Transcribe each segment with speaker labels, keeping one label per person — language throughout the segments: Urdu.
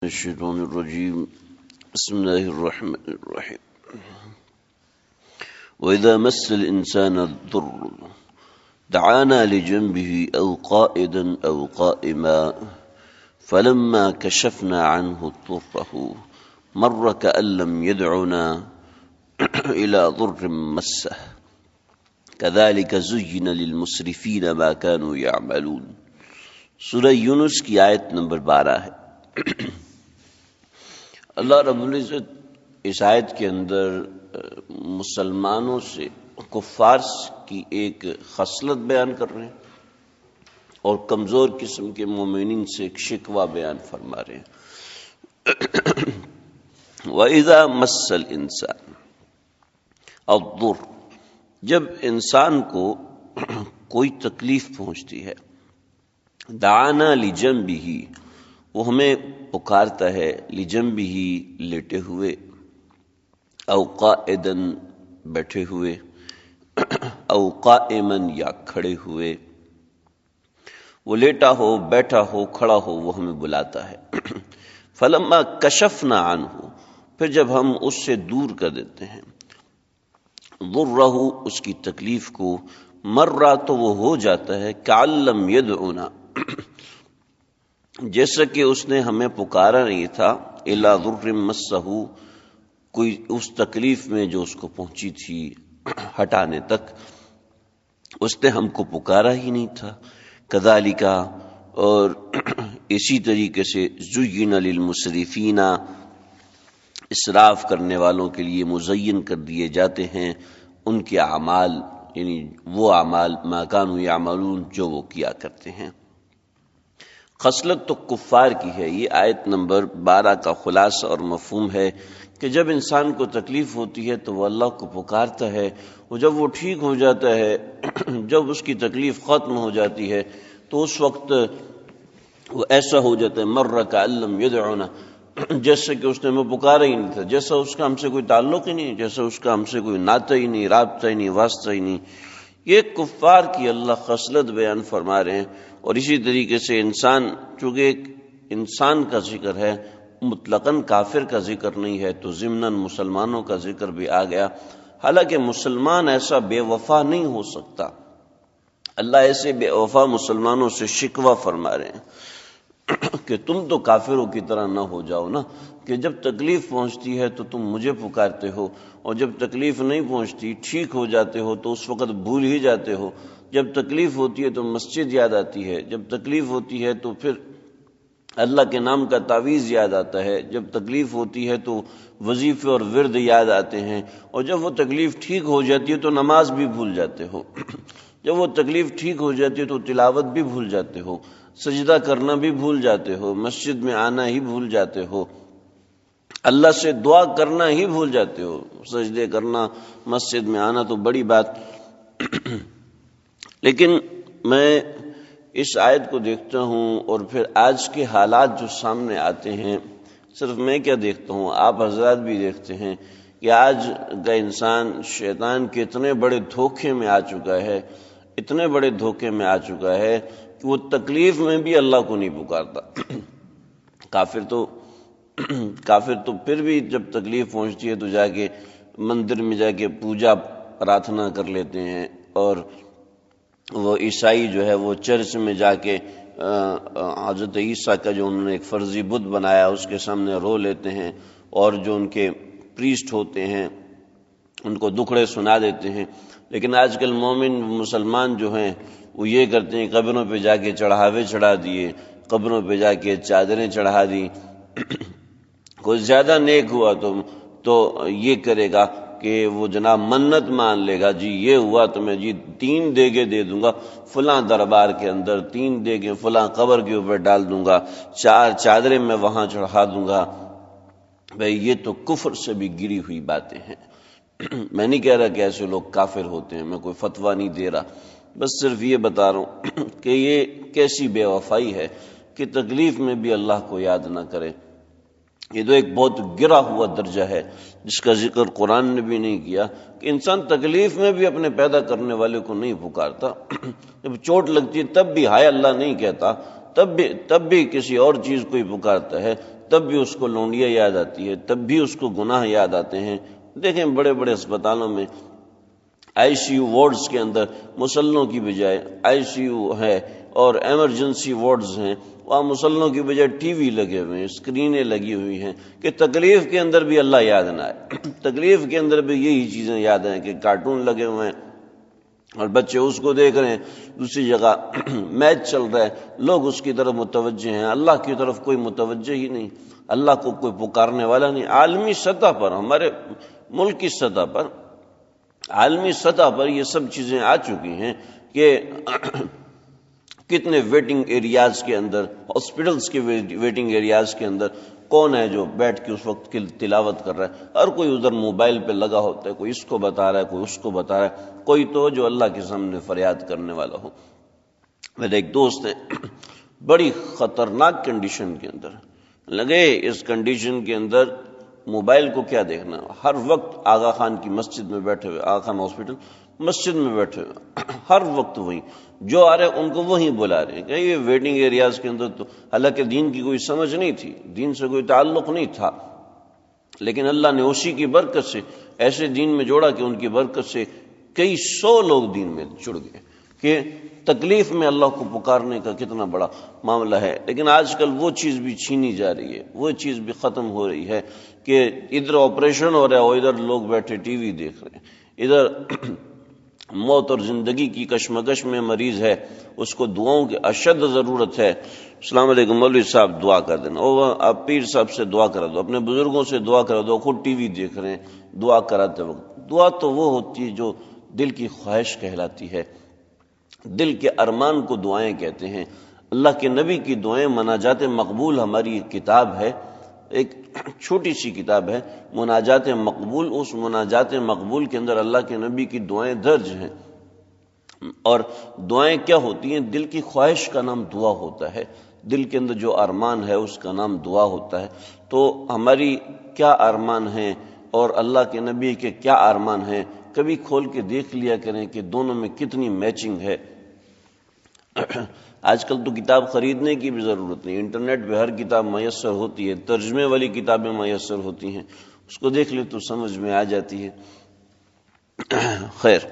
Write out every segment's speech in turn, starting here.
Speaker 1: الشيطان الرجيم بسم الله الرحمن الرحيم وإذا مس الإنسان الضر دعانا لجنبه أو قائدا أو قائما فلما كشفنا عنه ضره مر كأن لم يدعنا إلى ضر مسه كذلك زين للمسرفين ما كانوا يعملون۔ سورہ یونس کی آیت نمبر 12 ہے۔ اللہ رب العزت اس آیت کے اندر مسلمانوں سے کفار کی ایک خصلت بیان کر رہے ہیں اور کمزور قسم کے مومنین سے ایک شکوہ بیان فرما رہے ہیں۔ وَإِذَا مَسَّ الْإِنسَانَ الضُّرُّ، جب انسان کو کوئی تکلیف پہنچتی ہے، دعانا لجنبہ، وہ ہمیں پکارتا ہے، لجنبہ لیٹے ہوئے، او قائدا بیٹھے ہوئے، او قائما یا کھڑے ہوئے، وہ لیٹا ہو، بیٹھا ہو، کھڑا ہو، وہ ہمیں بلاتا ہے۔ فلما کشفنا عنہ، پھر جب ہم اس سے دور کر دیتے ہیں، ضرہ، اس کی تکلیف کو، مرہ، تو وہ ہو جاتا ہے کأن لم یدعنا، جیسا کہ اس نے ہمیں پکارا نہیں تھا، الی ضر مسہ، کوئی اس تکلیف میں جو اس کو پہنچی تھی ہٹانے تک اس نے ہم کو پکارا ہی نہیں تھا۔ کذالک، اور اسی طریقے سے، زین للمسرفین، اسراف کرنے والوں کے لیے مزین کر دیے جاتے ہیں ان کے اعمال، یعنی وہ اعمال ما کانوا یعملون، جو وہ کیا کرتے ہیں۔ خصلت تو کفار کی ہے۔ یہ آیت نمبر 12 کا خلاصہ اور مفہوم ہے کہ جب انسان کو تکلیف ہوتی ہے تو وہ اللہ کو پکارتا ہے، اور جب وہ ٹھیک ہو جاتا ہے، جب اس کی تکلیف ختم ہو جاتی ہے تو اس وقت وہ ایسا ہو جاتا ہے، مر کأن لم یدعنا، جیسے کہ اس نے ہمیں پکارا ہی نہیں تھا، جیسا اس کا ہم سے کوئی تعلق ہی نہیں، جیسا اس کا ہم سے کوئی ناطہ ہی نہیں، رابطہ ہی نہیں، واسطہ ہی نہیں۔ یہ کفار کی اللہ خصلت بیان فرما رہے ہیں۔ اور اسی طریقے سے انسان، چونکہ ایک انسان کا ذکر ہے، مطلقاً کافر کا ذکر نہیں ہے، تو ضمناً مسلمانوں کا ذکر بھی آ گیا۔ حالانکہ مسلمان ایسا بے وفا نہیں ہو سکتا، اللہ ایسے بے وفا مسلمانوں سے شکوہ فرما رہے ہیں کہ تم تو کافروں کی طرح نہ ہو جاؤ نا، کہ جب تکلیف پہنچتی ہے تو تم مجھے پکارتے ہو، اور جب تکلیف نہیں پہنچتی، ٹھیک ہو جاتے ہو تو اس وقت بھول ہی جاتے ہو۔ جب تکلیف ہوتی ہے تو مسجد یاد آتی ہے، جب تکلیف ہوتی ہے تو پھر اللہ کے نام کا تعویذ یاد آتا ہے، جب تکلیف ہوتی ہے تو وظیفے اور ورد یاد آتے ہیں، اور جب وہ تکلیف ٹھیک ہو جاتی ہے تو نماز بھی بھول جاتے ہو، جب وہ تکلیف ٹھیک ہو جاتی ہے تو تلاوت بھی بھول جاتے ہو، سجدہ کرنا بھی بھول جاتے ہو، مسجد میں آنا ہی بھول جاتے ہو، اللہ سے دعا کرنا ہی بھول جاتے ہو۔ سجدے کرنا، مسجد میں آنا تو بڑی بات۔ لیکن میں اس آیت کو دیکھتا ہوں اور پھر آج کے حالات جو سامنے آتے ہیں، صرف میں کیا دیکھتا ہوں، آپ حضرات بھی دیکھتے ہیں کہ آج کا انسان شیطان کے اتنے بڑے دھوکے میں آ چکا ہے، اتنے بڑے دھوکے میں آ چکا ہے کہ وہ تکلیف میں بھی اللہ کو نہیں پکارتا۔ کافر تو پھر بھی جب تکلیف پہنچتی ہے تو جا کے مندر میں جا کے پوجا پرارتھنا کر لیتے ہیں، اور وہ عیسائی جو ہے وہ چرچ میں جا کے حضرت عیسیٰ کا جو انہوں نے ایک فرضی بت بنایا اس کے سامنے رو لیتے ہیں، اور جو ان کے پریسٹ ہوتے ہیں ان کو دکھڑے سنا دیتے ہیں۔ لیکن آج کل مومن مسلمان جو ہیں وہ یہ کرتے ہیں، قبروں پہ جا کے چڑھاوے چڑھا دیے، قبروں پہ جا کے چادریں چڑھا دی، کوئی زیادہ نیک ہوا تو یہ کرے گا کہ وہ جناب منت مان لے گا، جی یہ ہوا تو میں جی 3 دیگیں دے دوں گا فلاں دربار کے اندر، 3 دیگیں فلاں قبر کے اوپر ڈال دوں گا، 4 چادریں میں وہاں چڑھا دوں گا۔ بھئی یہ تو کفر سے بھی گری ہوئی باتیں ہیں۔ میں نہیں کہہ رہا کہ ایسے لوگ کافر ہوتے ہیں، میں کوئی فتویٰ نہیں دے رہا، بس صرف یہ بتا رہا ہوں کہ یہ کیسی بے وفائی ہے کہ تکلیف میں بھی اللہ کو یاد نہ کرے۔ یہ تو ایک بہت گرا ہوا درجہ ہے جس کا ذکر قرآن نے بھی نہیں کیا، کہ انسان تکلیف میں بھی اپنے پیدا کرنے والے کو نہیں پکارتا، جب چوٹ لگتی ہے تب بھی ہائے اللہ نہیں کہتا، تب بھی کسی اور چیز کو ہی پکارتا ہے، تب بھی اس کو لونڈیا یاد آتی ہے، تب بھی اس کو گناہ یاد آتے ہیں۔ دیکھیں بڑے بڑے اسپتالوں میں آئی سی یو وارڈز کے اندر مسلوں کی بجائے آئی سی یو ہے اور ایمرجنسی وارڈز ہیں، وہاں مسلوں کی بجائے ٹی وی لگے ہوئے ہیں، اسکرینیں لگی ہوئی ہیں کہ تکلیف کے اندر بھی اللہ یاد نہ آئے، تکلیف کے اندر بھی یہی چیزیں یاد آئیں کہ کارٹون لگے ہوئے ہیں اور بچے اس کو دیکھ رہے ہیں، دوسری جگہ میچ چل رہا ہے، لوگ اس کی طرف متوجہ ہیں، اللہ کی طرف کوئی متوجہ ہی نہیں، اللہ کو کوئی پکارنے والا نہیں۔ عالمی سطح پر، ہمارے ملک کی سطح پر، عالمی سطح پر یہ سب چیزیں آ چکی ہیں کہ کتنے ویٹنگ ایریاز کے اندر، ہاسپٹلز کے ویٹنگ ایریاز کے اندر کون ہے جو بیٹھ کے اس وقت کی تلاوت کر رہا ہے، ہر کوئی ادھر موبائل پہ لگا ہوتا ہے، کوئی اس کو بتا رہا ہے، کوئی اس کو بتا رہا ہے، کوئی تو جو اللہ کے سامنے فریاد کرنے والا ہو۔ میرے ایک دوست ہے، بڑی خطرناک کنڈیشن کے اندر لگے، اس کنڈیشن کے اندر موبائل کو کیا دیکھنا، ہر وقت آغا خان کی مسجد میں بیٹھے ہوئے، آغا خان ہاسپٹل مسجد میں بیٹھے ہوئے، ہر وقت وہی جو آ رہے ان کو وہیں بلا رہے ہیں کہ یہ ویٹنگ ایریاز کے اندر۔ تو حالانکہ دین کی کوئی سمجھ نہیں تھی، دین سے کوئی تعلق نہیں تھا، لیکن اللہ نے اسی کی برکت سے ایسے دین میں جوڑا کہ ان کی برکت سے کئی سو لوگ دین میں جڑ گئے کہ تکلیف میں اللہ کو پکارنے کا کتنا بڑا معاملہ ہے۔ لیکن آج کل وہ چیز بھی چھینی جا رہی ہے، وہ چیز بھی ختم ہو رہی ہے کہ ادھر آپریشن ہو رہا ہے اور ادھر لوگ بیٹھے ٹی وی دیکھ رہے ہیں، ادھر موت اور زندگی کی کشمکش میں مریض ہے، اس کو دعاؤں کی اشد ضرورت ہے۔ السلام علیکم مولوی صاحب دعا کر دینا، اور آپ پیر صاحب سے دعا کرا دو، اپنے بزرگوں سے دعا کرا دو، خود ٹی وی دیکھ رہے ہیں دعا کراتے وقت۔ دعا تو وہ ہوتی ہے جو دل کی خواہش کہلاتی ہے، دل کے ارمان کو دعائیں کہتے ہیں۔ اللہ کے نبی کی دعائیں، مناجات مقبول ہماری ایک کتاب ہے، ایک چھوٹی سی کتاب ہے مناجات مقبول۔ اس مناجات مقبول کے اندر اللہ کے نبی کی دعائیں درج ہیں، اور دعائیں کیا ہوتی ہیں؟ دل کی خواہش کا نام دعا ہوتا ہے، دل کے اندر جو ارمان ہے اس کا نام دعا ہوتا ہے۔ تو ہماری کیا ارمان ہیں اور اللہ کے نبی کے کیا ارمان ہیں، کبھی کھول کے دیکھ لیا کریں کہ دونوں میں کتنی میچنگ ہے۔ آج کل تو کتاب خریدنے کی بھی ضرورت نہیں، انٹرنیٹ پہ ہر کتاب میسر ہوتی ہے، ترجمے والی کتابیں میسر ہوتی ہیں، اس کو دیکھ لے تو سمجھ میں آ جاتی ہے۔ خیر،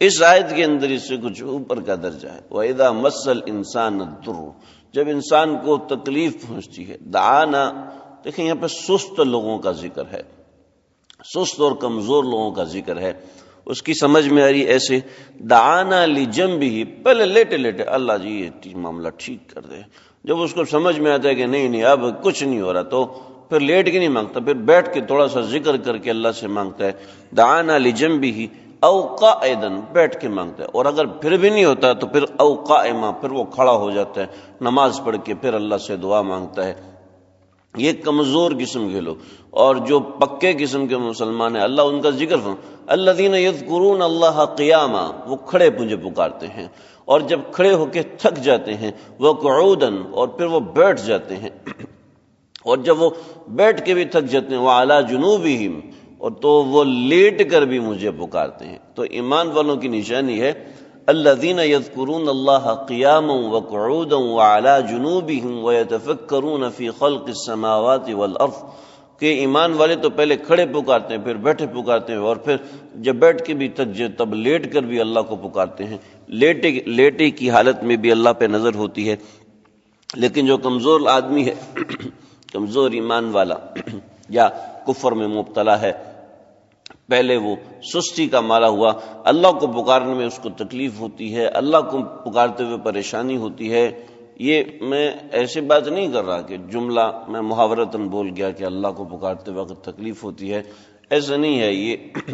Speaker 1: اس آیت کے اندر اس سے کچھ اوپر کا درجہ ہے، وَإِذَا مَسَّ الْإِنسَانَ الضُّرُّ، جب انسان کو تکلیف پہنچتی ہے، دعانا، دیکھیں یہاں پہ سست لوگوں کا ذکر ہے، سست اور کمزور لوگوں کا ذکر ہے۔ اس کی سمجھ میں آ رہی ایسے، دعانا لجنبہ، پہلے لیٹے لیٹے اللہ جی یہ معاملہ ٹھیک کر دے۔ جب اس کو سمجھ میں آتا ہے کہ نہیں اب کچھ نہیں ہو رہا، تو پھر لیٹ کے نہیں مانگتا، پھر بیٹھ کے تھوڑا سا ذکر کر کے اللہ سے مانگتا ہے۔ دعانا لجنبہ او قائدا، بیٹھ کے مانگتا ہے، اور اگر پھر بھی نہیں ہوتا تو پھر او قائما، پھر وہ کھڑا ہو جاتا ہے، نماز پڑھ کے پھر اللہ سے دعا مانگتا ہے۔ یہ کمزور قسم کے لوگ، اور جو پکے قسم کے مسلمان ہیں اللہ ان کا ذکر فرما، الذین یذکرون اللہ قیاما، وہ کھڑے مجھے پکارتے ہیں، اور جب کھڑے ہو کے تھک جاتے ہیں، وقعودا، اور پھر وہ بیٹھ جاتے ہیں، اور جب وہ بیٹھ کے بھی تھک جاتے ہیں، وعلی جنوبہم، اور تو وہ لیٹ کر بھی مجھے پکارتے ہیں۔ تو ایمان والوں کی نشانی ہے الذین یذکرون اللہ قیاما وقعودا وعلی جنوبہم ویتفکرون فی خلق السماوات والارض، کہ ایمان والے تو پہلے کھڑے پکارتے ہیں، پھر بیٹھے پکارتے ہیں، اور پھر جب بیٹھ کے بھی تک جائے تب لیٹ کر بھی اللہ کو پکارتے ہیں۔ لیٹے کی حالت میں بھی اللہ پہ نظر ہوتی ہے۔ لیکن جو کمزور آدمی ہے، کمزور ایمان والا یا کفر میں مبتلا ہے، پہلے وہ سستی کا مارا ہوا، اللہ کو پکارنے میں اس کو تکلیف ہوتی ہے، اللہ کو پکارتے ہوئے پریشانی ہوتی ہے۔ یہ میں ایسی بات نہیں کر رہا کہ جملہ میں محاورتاً بول گیا کہ اللہ کو پکارتے وقت تکلیف ہوتی ہے، ایسا نہیں ہے۔ یہ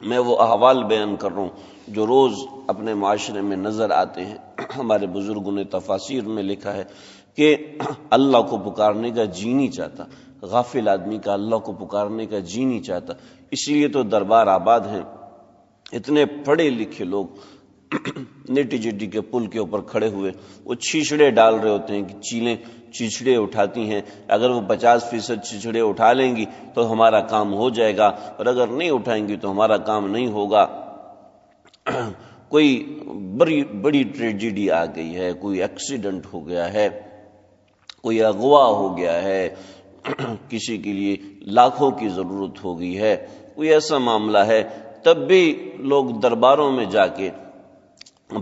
Speaker 1: میں وہ احوال بیان کر رہا ہوں جو روز اپنے معاشرے میں نظر آتے ہیں۔ ہمارے بزرگوں نے تفاسیر میں لکھا ہے کہ اللہ کو پکارنے کا جی نہیں چاہتا، غافل آدمی کا اللہ کو پکارنے کا جی نہیں چاہتا۔ اسی لیے تو دربار آباد ہیں، اتنے پڑھے لکھے لوگ نیٹی جٹی کے پل کے اوپر کھڑے ہوئے وہ چھیچڑے ڈال رہے ہوتے ہیں کہ چیلیں چھیچڑے اٹھاتی ہیں، اگر وہ 50% چھیچڑے اٹھا لیں گی تو ہمارا کام ہو جائے گا، اور اگر نہیں اٹھائیں گی تو ہمارا کام نہیں ہوگا۔ کوئی بڑی ٹریجڈی آ گئی ہے، کوئی ایکسیڈنٹ ہو گیا ہے، کوئی اغوا ہو گیا ہے، کسی کے لیے لاکھوں کی ضرورت ہو گئی ہے، کوئی ایسا معاملہ ہے، تب بھی لوگ درباروں میں جا کے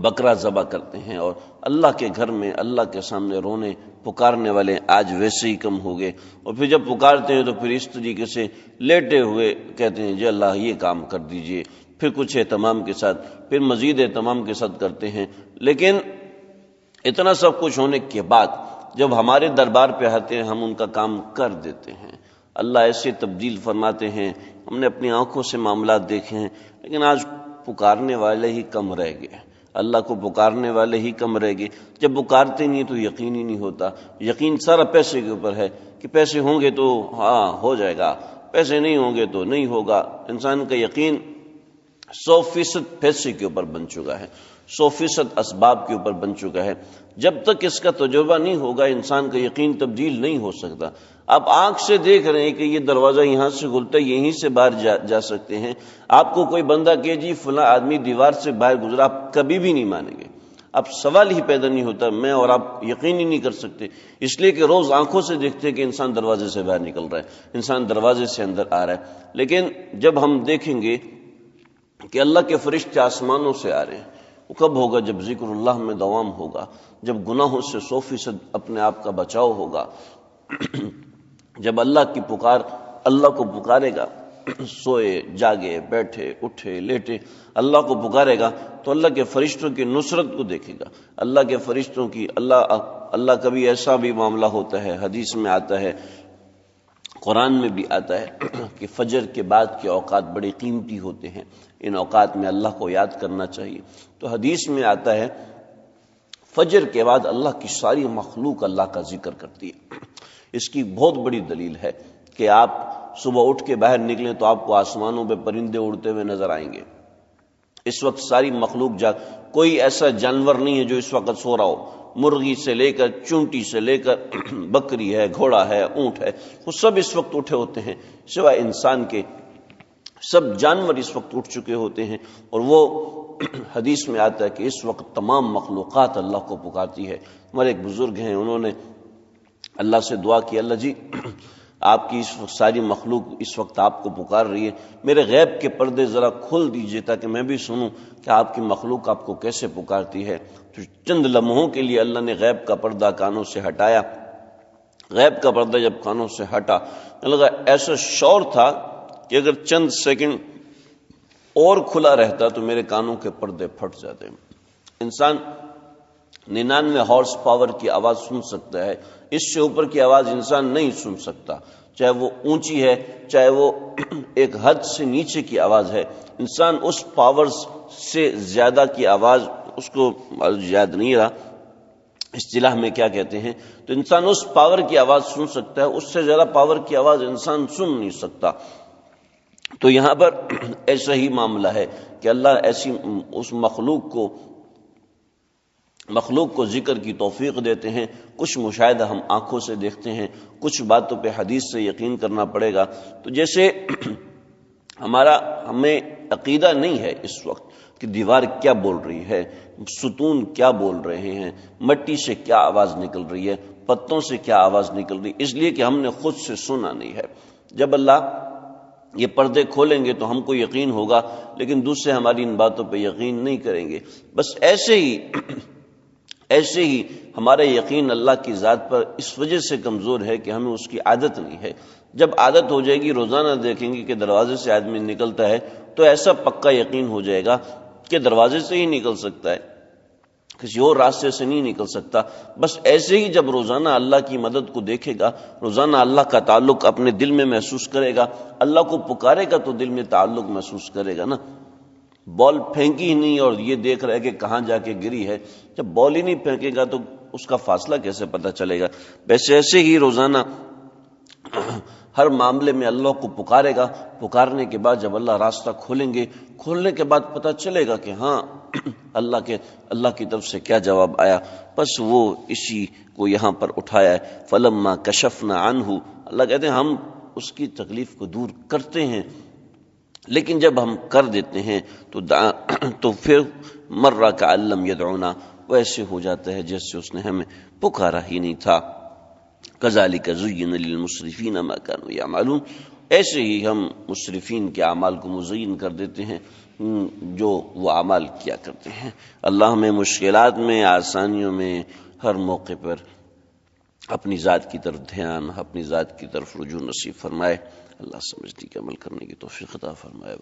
Speaker 1: بکرا ذبح کرتے ہیں، اور اللہ کے گھر میں اللہ کے سامنے رونے پکارنے والے آج ویسے ہی کم ہو گئے، اور پھر جب پکارتے ہیں تو پھر اس طریقے سے لیٹے ہوئے کہتے ہیں جی اللہ یہ کام کر دیجئے، پھر کچھ اہتمام کے ساتھ، پھر مزید اہتمام کے ساتھ کرتے ہیں۔ لیکن اتنا سب کچھ ہونے کے بعد جب ہمارے دربار پہ آتے ہیں ہم ان کا کام کر دیتے ہیں۔ اللہ ایسے تبدیل فرماتے ہیں، ہم نے اپنی آنکھوں سے معاملات دیکھے ہیں، لیکن آج پکارنے والے ہی کم رہ گئے، اللہ کو پکارنے والے ہی کم رہ گئے۔ جب پکارتے نہیں تو یقین ہی نہیں ہوتا، یقین سارا پیسے کے اوپر ہے کہ پیسے ہوں گے تو ہاں ہو جائے گا، پیسے نہیں ہوں گے تو نہیں ہوگا۔ انسان کا یقین 100% پیسے کے اوپر بن چکا ہے، 100% اسباب کے اوپر بن چکا ہے۔ جب تک اس کا تجربہ نہیں ہوگا انسان کا یقین تبدیل نہیں ہو سکتا۔ آپ آنکھ سے دیکھ رہے ہیں کہ یہ دروازہ یہاں سے کھلتا ہے، یہیں سے باہر جا سکتے ہیں، آپ کو کوئی بندہ کہ جی فلاں آدمی دیوار سے باہر گزرا، آپ کبھی بھی نہیں مانیں گے، اب سوال ہی پیدا نہیں ہوتا، میں اور آپ یقین ہی نہیں کر سکتے، اس لیے کہ روز آنکھوں سے دیکھتے ہیں کہ انسان دروازے سے باہر نکل رہا ہے، انسان دروازے سے اندر آ رہا ہے۔ لیکن جب ہم دیکھیں گے کہ اللہ کے فرشتے آسمانوں سے آ رہے ہیں، وہ کب ہوگا؟ جب ذکر اللہ میں دوام ہوگا، جب گناہوں سے 100% اپنے آپ کا بچاؤ ہوگا، جب اللہ کی پکار اللہ کو پکارے گا، سوئے جاگے بیٹھے اٹھے لیٹے اللہ کو پکارے گا تو اللہ کے فرشتوں کی نصرت کو دیکھے گا، اللہ کے فرشتوں کی اللہ کبھی ایسا بھی معاملہ ہوتا ہے، حدیث میں آتا ہے، قرآن میں بھی آتا ہے کہ فجر کے بعد کے اوقات بڑے قیمتی ہوتے ہیں، ان اوقات میں اللہ کو یاد کرنا چاہیے۔ تو حدیث میں آتا ہے فجر کے بعد اللہ کی ساری مخلوق اللہ کا ذکر کرتی ہے۔ اس کی بہت بڑی دلیل ہے کہ آپ صبح اٹھ کے باہر نکلیں تو آپ کو آسمانوں پہ پرندے اڑتے ہوئے نظر آئیں گے، اس وقت ساری مخلوق کوئی ایسا جانور نہیں ہے جو اس وقت سو رہا ہو، مرغی سے لے کر چونٹی سے لے کر بکری ہے، گھوڑا ہے، اونٹ ہے، وہ سب اس وقت اٹھے ہوتے ہیں، سوائے انسان کے سب جانور اس وقت اٹھ چکے ہوتے ہیں، اور وہ حدیث میں آتا ہے کہ اس وقت تمام مخلوقات اللہ کو پکارتی ہے۔ ہمارے ایک بزرگ ہیں، انہوں نے اللہ سے دعا کی، اللہ جی آپ کی اس وقت ساری مخلوق اس وقت آپ کو پکار رہی ہے، میرے غیب کے پردے ذرا کھول دیجئے تاکہ میں بھی سنوں کہ آپ کی مخلوق آپ کو کیسے پکارتی ہے۔ تو چند لمحوں کے لیے اللہ نے غیب کا پردہ کانوں سے ہٹایا، غیب کا پردہ جب کانوں سے ہٹا لگا ایسا شور تھا کہ اگر چند سیکنڈ اور کھلا رہتا تو میرے کانوں کے پردے پھٹ جاتے۔ انسان 99 ہارس پاور کی آواز سن سکتا ہے، اس سے اوپر کی آواز انسان نہیں سن سکتا، چاہے وہ اونچی ہے چاہے وہ ایک حد سے نیچے کی آواز ہے۔ انسان اس پاور سے زیادہ کی آواز اس کو یاد نہیں رہا اصطلاح میں کیا کہتے ہیں، تو انسان اس پاور کی آواز سن سکتا ہے، اس سے زیادہ پاور کی آواز انسان سن نہیں سکتا۔ تو یہاں پر ایسا ہی معاملہ ہے کہ اللہ ایسی اس مخلوق کو ذکر کی توفیق دیتے ہیں، کچھ مشاہدہ ہم آنکھوں سے دیکھتے ہیں، کچھ باتوں پہ حدیث سے یقین کرنا پڑے گا۔ تو جیسے ہمیں عقیدہ نہیں ہے اس وقت کہ دیوار کیا بول رہی ہے، ستون کیا بول رہے ہیں، مٹی سے کیا آواز نکل رہی ہے، پتوں سے کیا آواز نکل رہی ہے، اس لیے کہ ہم نے خود سے سنا نہیں ہے۔ جب اللہ یہ پردے کھولیں گے تو ہم کو یقین ہوگا، لیکن دوسرے ہماری ان باتوں پہ یقین نہیں کریں گے۔ بس ایسے ہی ہمارا یقین اللہ کی ذات پر اس وجہ سے کمزور ہے کہ ہمیں اس کی عادت نہیں ہے۔ جب عادت ہو جائے گی، روزانہ دیکھیں گے کہ دروازے سے آدمی نکلتا ہے تو ایسا پکا یقین ہو جائے گا کہ دروازے سے ہی نکل سکتا ہے، کسی اور راستے سے نہیں نکل سکتا۔ بس ایسے ہی جب روزانہ اللہ کی مدد کو دیکھے گا، روزانہ اللہ کا تعلق اپنے دل میں محسوس کرے گا، اللہ کو پکارے گا تو دل میں تعلق محسوس کرے گا نا۔ بال پھینکی ہی نہیں اور یہ دیکھ رہا ہے کہ کہاں جا کے گری ہے، جب بال ہی نہیں پھینکے گا تو اس کا فاصلہ کیسے پتہ چلے گا؟ ویسے ایسے ہی روزانہ ہر معاملے میں اللہ کو پکارے گا، پکارنے کے بعد جب اللہ راستہ کھولیں گے، کھولنے کے بعد پتہ چلے گا کہ ہاں اللہ کی طرف سے کیا جواب آیا۔ بس وہ اسی کو یہاں پر اٹھایا ہے، فلما کشفنا عنہ، اللہ کہتے ہیں ہم اس کی تکلیف کو دور کرتے ہیں، لیکن جب ہم کر دیتے ہیں تو پھر مرہ کأن لم یدعونا، ویسے ہو جاتا ہے جیسے اس نے ہمیں پکارا ہی نہیں تھا۔ کذالک زین للمسرفین ما کانوا یعملون، ایسے ہی ہم مسرفین کے اعمال کو مزین کر دیتے ہیں جو وہ اعمال کیا کرتے ہیں۔ اللہ ہمیں مشکلات میں، آسانیوں میں، ہر موقع پر اپنی ذات کی طرف دھیان، اپنی ذات کی طرف رجوع نصیب فرمائے۔ اللہ سمجھنے کے عمل کرنے کی توفیق عطا فرمائے۔